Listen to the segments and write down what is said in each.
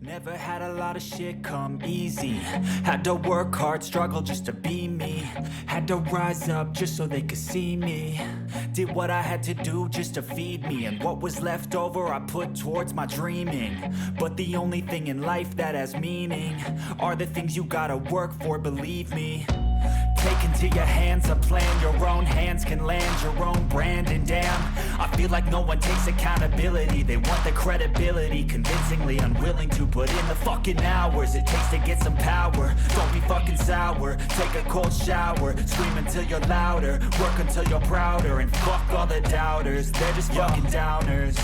Never had a lot of shit come easy. Had to work hard, struggle just to be me. Had to rise up just so they could see me. Did what I had to do just to feed me. And what was left over I put towards my dreaming. But the only thing in life that has meaning are the things you gotta work for, believe me. Take into your hands a plan, your own hands can land your own brand. And damn, I feel like no one takes accountability. They want the credibility, convincingly unwilling to put in the fucking hours it takes to get some power. Don't be fucking sour, take a cold shower. Scream until you're louder, work until you're prouder. And fuck all the doubters, they're just fucking downers.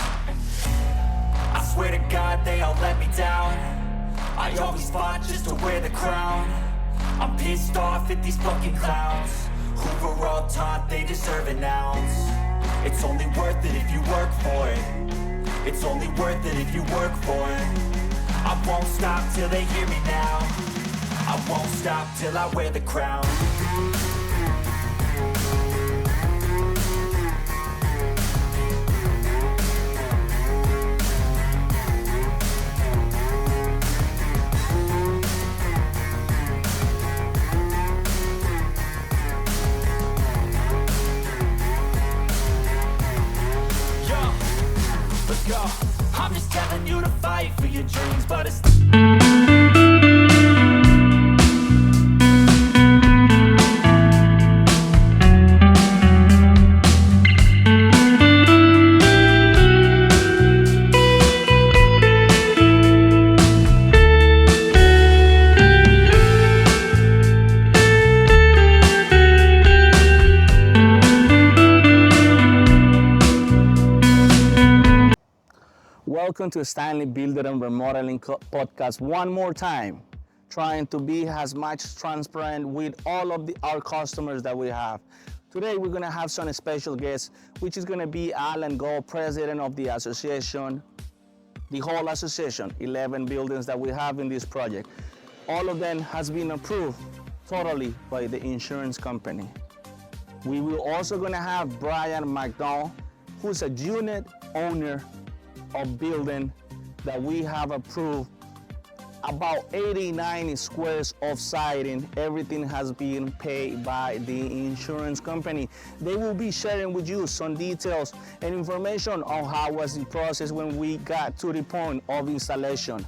I swear to God they all let me down. I always fought just to wear the crown. I'm pissed off at these fucking clowns who were all taught they deserve an ounce. It's only worth it if you work for it. It's only worth it if you work for it. I won't stop till they hear me now. I won't stop till I wear the crown. I'm just telling you to fight for your dreams, but it's Welcome to Stanley Builder and Remodeling podcast one more time, trying to be as much transparent with all of our customers that we have. Today we're going to have some special guests, which is going to be Alan Gold, president of the association, the whole association, 11 buildings that we have in this project. All of them has been approved totally by the insurance company. We will also going to have Brian McDonald, who's a unit owner of building that we have approved, about 89 squares of siding. Everything has been paid by the insurance company. They will be sharing with you some details and information on how was the process when we got to the point of installation.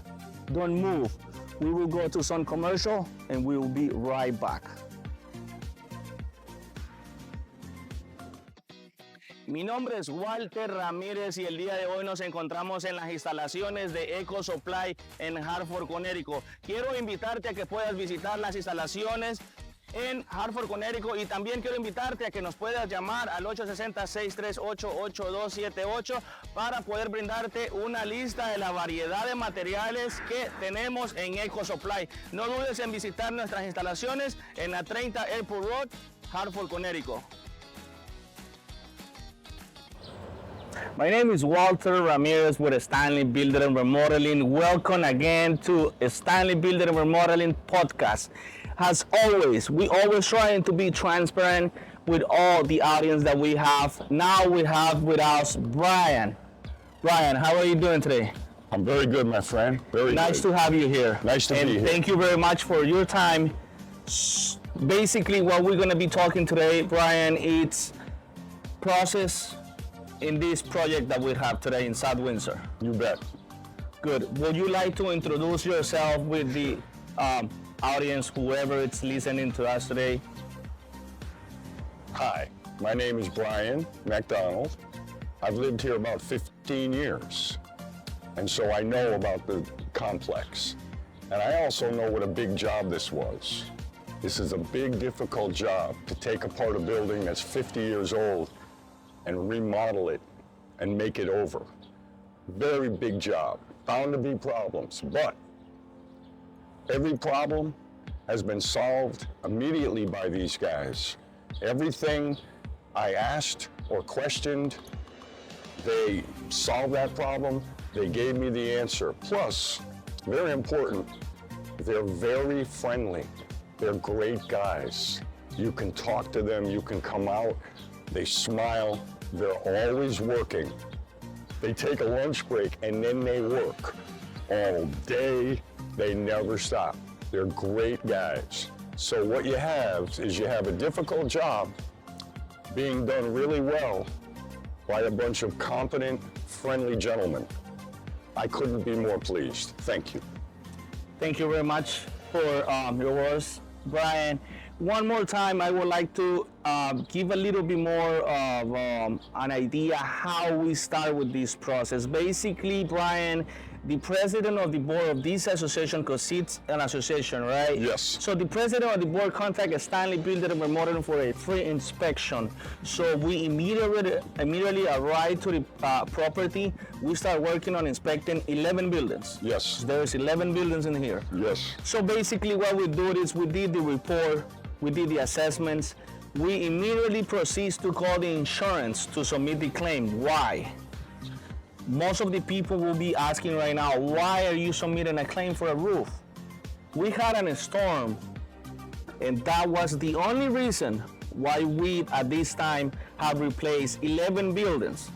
Don't move. We will go to some commercial and we will be right back. Mi nombre es Walter Ramírez y el día de hoy nos encontramos en las instalaciones de Eco Supply en Hartford, Connecticut. Quiero invitarte a que puedas visitar las instalaciones en Hartford, Connecticut, y también quiero invitarte a que nos puedas llamar al 860-638-8278 para poder brindarte una lista de la variedad de materiales que tenemos en Eco Supply. No dudes en visitar nuestras instalaciones en la 30 Airport Road, Hartford, Connecticut. My name is Walter Ramirez with Stanley Builder and Remodeling. Welcome again to Stanley Builder and Remodeling podcast. As always, we always trying to be transparent with all the audience that we have. Now we have with us Brian. Brian, how are you doing today? I'm very good, my friend. Very nice good. to have you here. Nice to be here. Thank you very much for your time. Basically, what we're going to be talking today, Brian, it's process in this project that we have today in South Windsor. You bet. Good. Would you like to introduce yourself with the audience, whoever is listening to us today? Hi, my name is Brian McDonald. I've lived here about 15 years, and so I know about the complex. And I also know what a big job this was. This is a big, difficult job to take apart a building that's 50 years old and remodel it and make it over. Very big job, bound to be problems, but every problem has been solved immediately by these guys. Everything I asked or questioned, they solved that problem, they gave me the answer. Plus, very important, they're very friendly. They're great guys. You can talk to them, you can come out, they smile, they're always working. They take a lunch break and then they work. all day. They never stop. They're great guys. So what you have is you have a difficult job being done really well by a bunch of competent, friendly gentlemen. I couldn't be more pleased. Thank you. Thank you very much for your words, Brian. One more time, I would like to give a little bit more of an idea how we start with this process. Basically, Brian, the president of the board of this association, because it's an association, right? Yes. So the president of the board contacted Stanley Builder Remodeling for a free inspection. So we immediately arrived to the property. We start working on inspecting 11 buildings. Yes. There's 11 buildings in here. Yes. So basically what we do is we did the report, we did the assessments, we immediately proceed to call the insurance to submit the claim. Why? Most of the people will be asking right now, why are you submitting a claim for a roof? We had a storm, and that was the only reason why we at this time have replaced 11 buildings.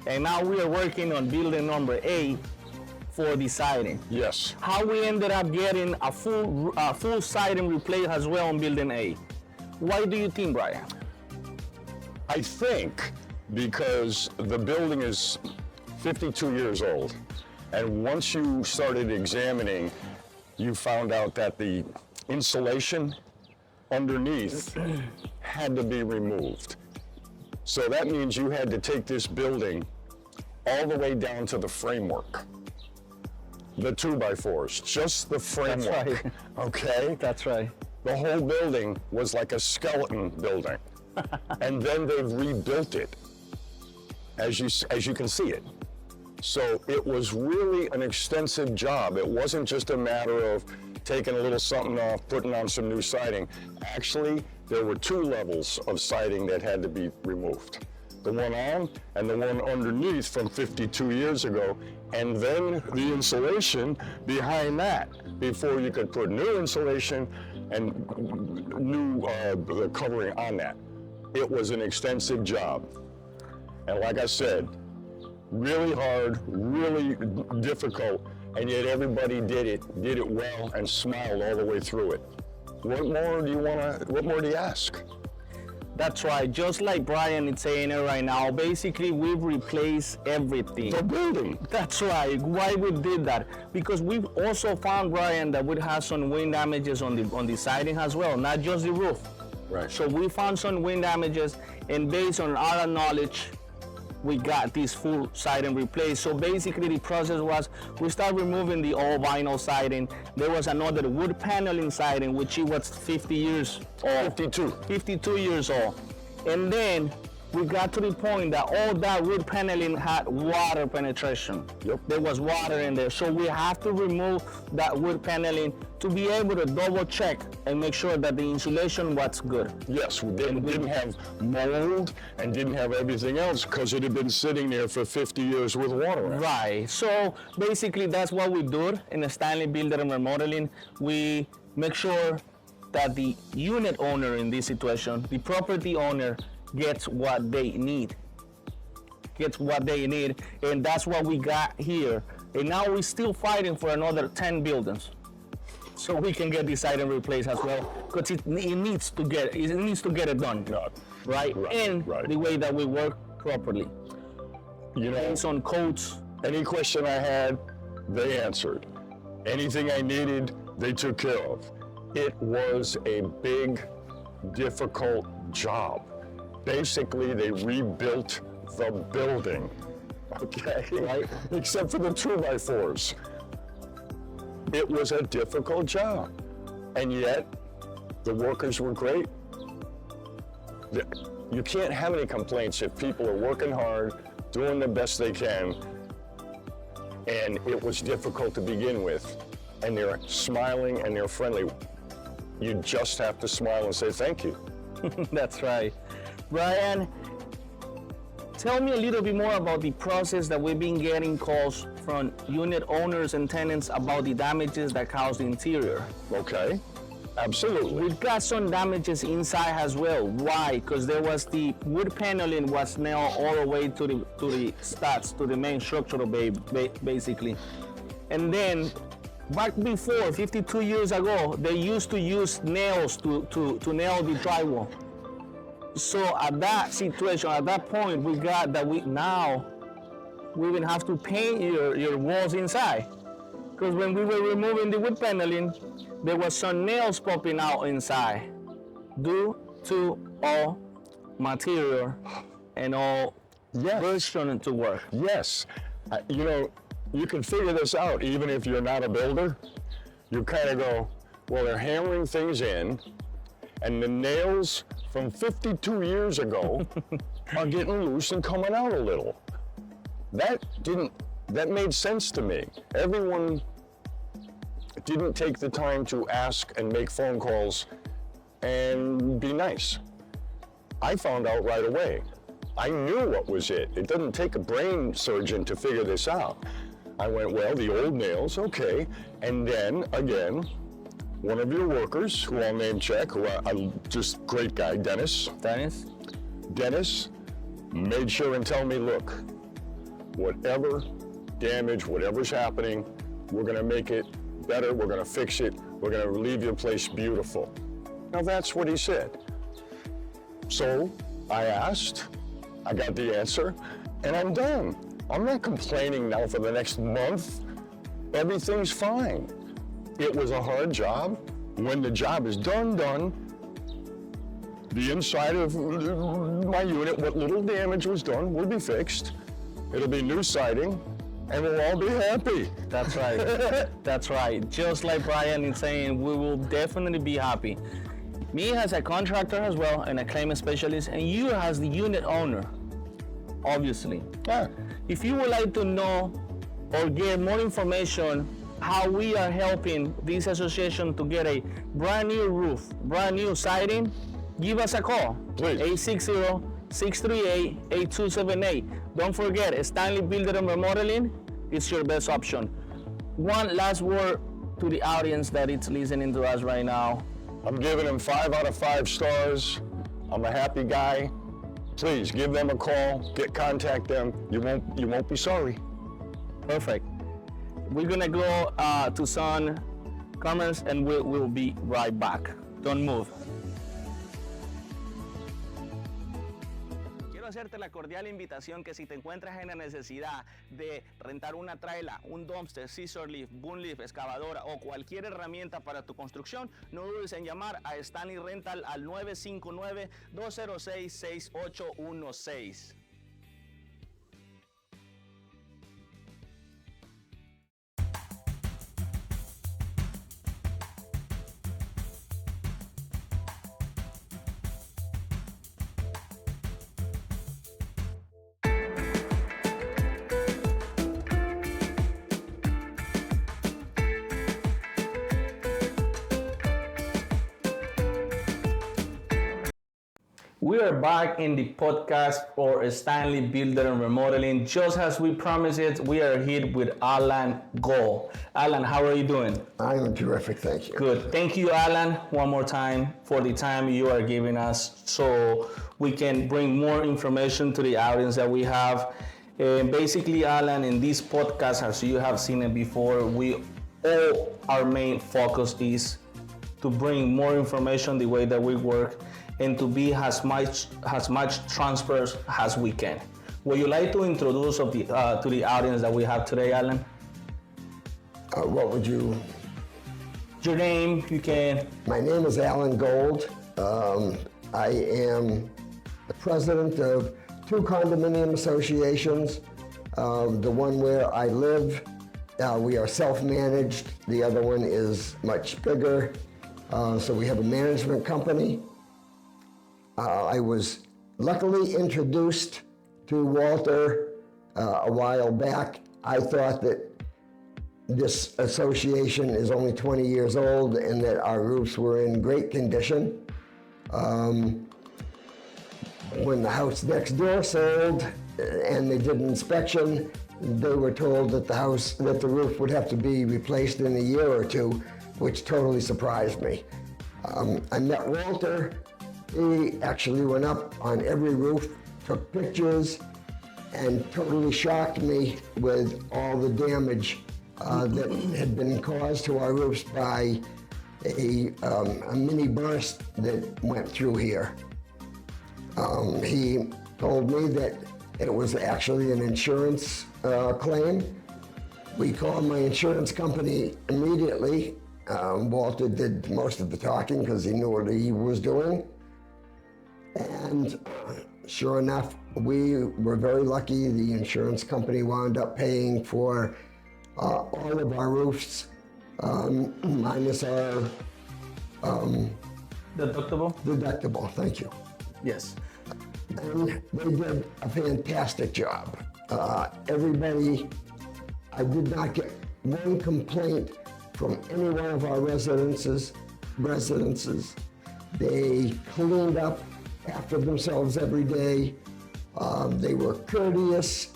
And now we are working on building number 8 for the siding. Yes. How we ended up getting a full siding replaced as well on building 8. Why do you think, Brian? I think because the building is 52 years old, and once you started examining, you found out that the insulation underneath had to be removed. So that means you had to take this building all the way down to the framework. The 2x4s, just the framework. That's right. Okay? That's right. The whole building was like a skeleton building. And then they've rebuilt it, as you can see it. So it was really an extensive job. It wasn't just a matter of taking a little something off, putting on some new siding. Actually, there were 2 levels of siding that had to be removed. The one on and the one underneath from 52 years ago, and then the insulation behind that before you could put new insulation and new covering on that. It was an extensive job. And like I said, really hard, really difficult, and yet everybody did it well and smiled all the way through it. What more do you ask? That's right. Just like Brian is saying it right now, basically we've replaced everything. The building. That's right. Why we did that? Because we've also found, Brian, that we had some wind damages on the siding as well, not just the roof. Right. So we found some wind damages, and based on our knowledge, we got this full siding replaced. So basically the process was we start removing the all vinyl siding. There was another wood paneling siding, which it was 50 years old. 52 years old. And then we got to the point that all that wood paneling had water penetration. Yep. There was water in there. So we have to remove that wood paneling to be able to double check and make sure that the insulation was good. Yes, we didn't have mold and didn't have everything else because it had been sitting there for 50 years with water in it. Right. So basically that's what we do in the Stanley Builder and Remodeling. We make sure that the unit owner in this situation, the property owner, gets what they need. And that's what we got here. And now we're still fighting for another 10 buildings, so we can get this siding replaced as well, because it needs to get it done, right? And the way that we work properly. You know, Based on codes. any question I had, they answered. Anything I needed, they took care of. It was a big, difficult job. Basically, they rebuilt the building, okay? Right. Except for the 2x4s. It was a difficult job, and yet the workers were great. You can't have any complaints if people are working hard, doing the best they can, and it was difficult to begin with, and they're smiling and they're friendly. You just have to smile and say thank you. That's right. Brian, tell me a little bit more about the process that we've been getting calls from unit owners and tenants about the damages that caused the interior. Okay, absolutely. We've got some damages inside as well. Why? Because there was the wood paneling was nailed all the way to the studs, to the main structural bay, basically. And then back before, 52 years ago, they used to use nails to nail the drywall. So at that situation, at that point, we got that we even have to paint your walls inside. Because when we were removing the wood paneling, there was some nails popping out inside due to all material and all version to work. Yes. You know, you can figure this out even if you're not a builder. You kind of go, well, they're hammering things in, and the nails from 52 years ago are getting loose and coming out a little. That made sense to me. Everyone didn't take the time to ask and make phone calls and be nice. I found out right away. I knew what was it. It doesn't take a brain surgeon to figure this out. I went, well, the old nails, okay. And then, again, one of your workers, who I'll name check, who I just great guy, Dennis, made sure and tell me, look, whatever damage, whatever's happening, we're gonna make it better, we're gonna fix it, we're gonna leave your place beautiful. Now that's what he said. So I asked, I got the answer, and I'm done. I'm not complaining now for the next month. Everything's fine. It was a hard job. When the job is done, the inside of my unit, what little damage was done, will be fixed. It'll be new siding, and we'll all be happy. That's right. That's right. Just like Brian is saying, we will definitely be happy. Me as a contractor as well, and a claim specialist, and you as the unit owner, obviously. Yeah. If you would like to know or get more information how we are helping this association to get a brand new roof, brand new siding, give us a call. Please. 860-638-8278. Don't forget, Stanley Builder Remodeling is your best option. One last word to the audience that is listening to us right now. I'm giving them 5 out of 5 stars. I'm a happy guy. Please give them a call, contact them. You won't be sorry. Perfect. We're gonna go to some comments and we'll be right back. Don't move. Quiero hacerte la cordial invitación que si te encuentras en la necesidad de rentar una traila, un dumpster, scissor lift, boom lift, excavadora o cualquier herramienta para tu construcción, no dudes en llamar a Stanley Rental al 959-206-6816. We are back in the podcast for Stanley Builder and Remodeling. Just as we promised it, we are here with Alan Gold. Alan, how are you doing? I'm terrific, thank you. Good. Thank you, Alan, one more time for the time you are giving us so we can bring more information to the audience that we have. Basically, Alan, in this podcast, as you have seen it before, our main focus is to bring more information the way that we work and to be as much transparent as we can. Would you like to introduce to the audience that we have today, Alan? What would you? Your name, you can. My name is Alan Gold. I am the president of 2 condominium associations. The one where I live, we are self-managed. The other one is much bigger. So we have a management company. I was luckily introduced to Walter a while back. I thought that this association is only 20 years old and that our roofs were in great condition. When the house next door sold and they did an inspection, they were told that the roof would have to be replaced in a year or 2, which totally surprised me. I met Walter. He actually went up on every roof, took pictures, and totally shocked me with all the damage that had been caused to our roofs by a mini burst that went through here. He told me that it was actually an insurance claim. We called my insurance company immediately. Walter did most of the talking because he knew what he was doing. And sure enough, we were very lucky. The insurance company wound up paying for all of our roofs, minus our deductible. Thank you. Yes. And they did a fantastic job. Everybody, I did not get one complaint from any one of our residences. They cleaned up after themselves every day. They were courteous,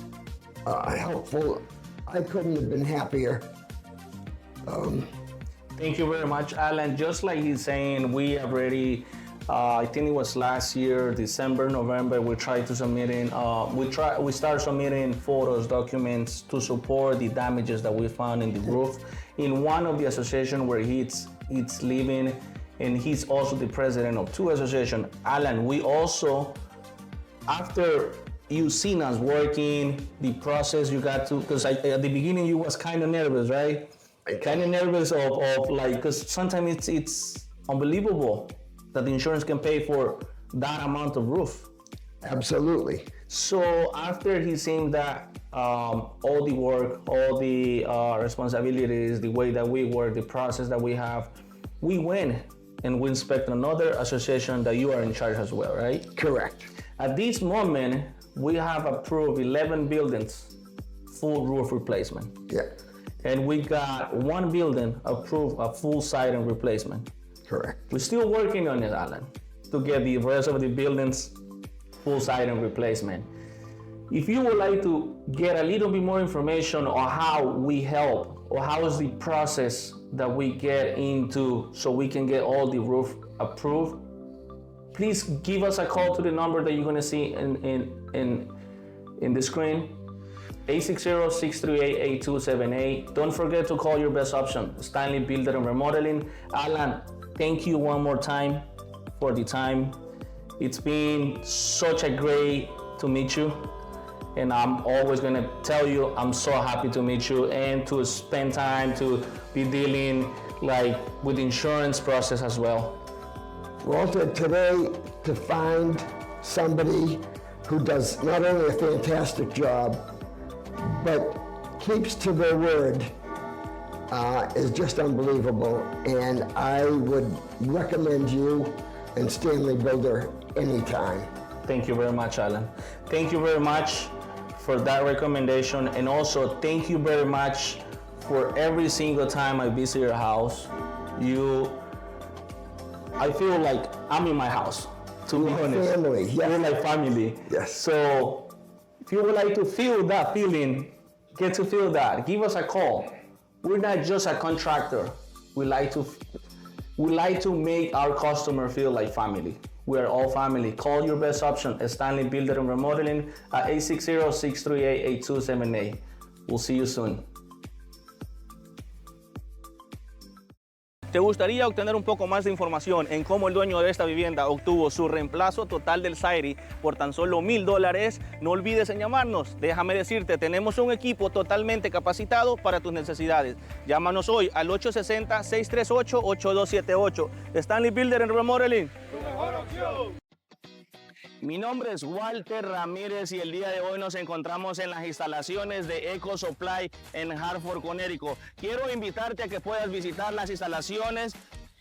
helpful. I couldn't have been happier. Thank you very much, Alan. Just like he's saying, we already, I think it was last year, December, November, we tried to submit in, we started submitting photos, documents to support the damages that we found in the roof. In one of the association where he's living, and he's also the president of two associations. Alan, we also, after you seen us working, the process you got to, because at the beginning you was kind of nervous, right? Kind of nervous of like, because sometimes it's unbelievable that the insurance can pay for that amount of roof. Absolutely. So after he seen that all the work, all the responsibilities, the way that we work, the process that we have, we went and we inspect another association that you are in charge as well, right? Correct. At this moment, we have approved 11 buildings, full roof replacement. Yeah. And we got one building approved a full siding replacement. Correct. We're still working on it, Alan, to get the rest of the buildings full siding replacement. If you would like to get a little bit more information on how we help, or how is the process that we get into so we can get all the roof approved, please give us a call to the number that you're gonna see in the screen, 860-638-8278. Don't forget to call your best option, Stanley Builder and Remodeling. Alan, thank you one more time for the time. It's been such a great to meet you. And I'm always gonna tell you, I'm so happy to meet you and to spend time to be dealing like with the insurance process as well. Walter, today, to find somebody who does not only a fantastic job, but keeps to their word is just unbelievable. And I would recommend you and Stanley Builder anytime. Thank you very much, Alan. Thank you very much for that recommendation. And also thank you very much for every single time I visit your house. I feel like I'm in my house, to be honest. Family, yes. We're like family. Yes. So if you would like to feel that feeling, get to feel that, give us a call. We're not just a contractor. We like to make our customer feel like family. We are all family. Call your best option, Stanley Builder and Remodeling at 860-638-8278. We'll see you soon. ¿Te gustaría obtener un poco más de información en cómo el dueño de esta vivienda obtuvo su reemplazo total del siding por tan solo $1,000? No olvides en llamarnos. Déjame decirte, tenemos un equipo totalmente capacitado para tus necesidades. Llámanos hoy al 860-638-8278. Stanley Builder and Remodeling. Tu mejor opción. Mi nombre es Walter Ramírez y el día de hoy nos encontramos en las instalaciones de Eco Supply en Hartford, Connecticut. Quiero invitarte a que puedas visitar las instalaciones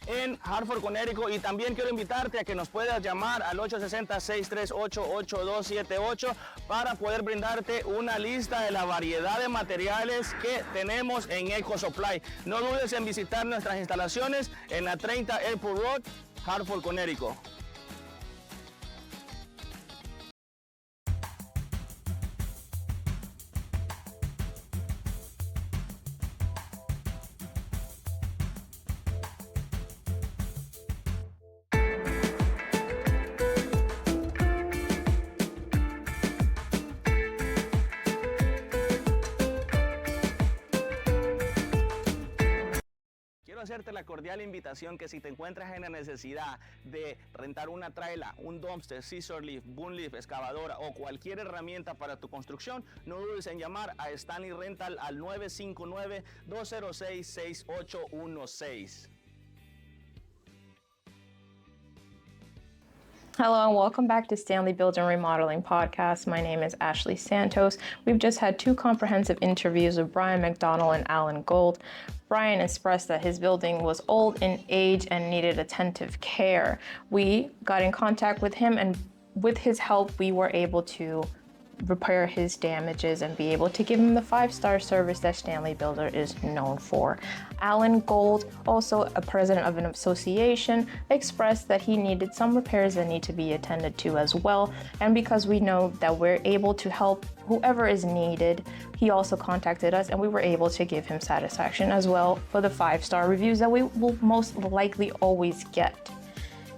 en Hartford, Connecticut, y también quiero invitarte a que nos puedas llamar al 860-638-8278 para poder brindarte una lista de la variedad de materiales que tenemos en Eco Supply. No dudes en visitar nuestras instalaciones en la 30 Airport Road, Hartford, Connecticut. hacerte la cordial invitación que si te encuentras en la necesidad de rentar una traila, un dumpster, scissor lift, boom lift, excavadora o cualquier herramienta para tu construcción, no dudes en llamar a Stanley Rental al 959-206-6816. Hello and welcome back to Stanley Builder Remodeling Podcast. My name is Ashley Santos. We've just had two comprehensive interviews with Brian McDonald and Alan Gold. Brian expressed that his building was old in age and needed attentive care. We got in contact with him, and with his help, we were able to repair his damages and be able to give him the 5-star service that Stanley Builder is known for. Alan Gold, also a president of an association, expressed that he needed some repairs that need to be attended to as well. And because we know that we're able to help whoever is needed, he also contacted us and we were able to give him satisfaction as well for the 5-star reviews that we will most likely always get.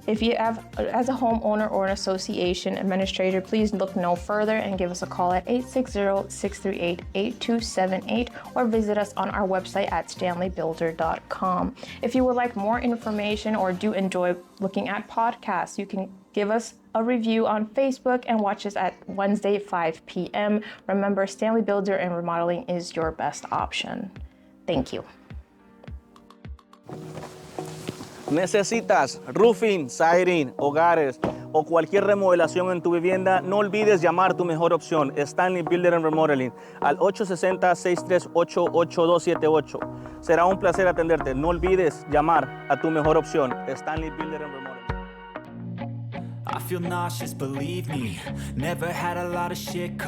If you have, as a homeowner or an association administrator, please look no further and give us a call at 860-638-8278 or visit us on our website at stanleybuilder.com. If you would like more information or do enjoy looking at podcasts, you can give us a review on Facebook and watch us at Wednesday, 5 p.m. Remember, Stanley Builder and Remodeling is your best option. Thank you. ¿Necesitas roofing, siding, hogares o cualquier remodelación en tu vivienda? No olvides llamar a tu mejor opción, Stanley Builder and Remodeling, al 860-638-8278. Será un placer atenderte. No olvides llamar a tu mejor opción, Stanley Builder and Remodeling. I feel nauseous, believe me. Never had a lot of shit come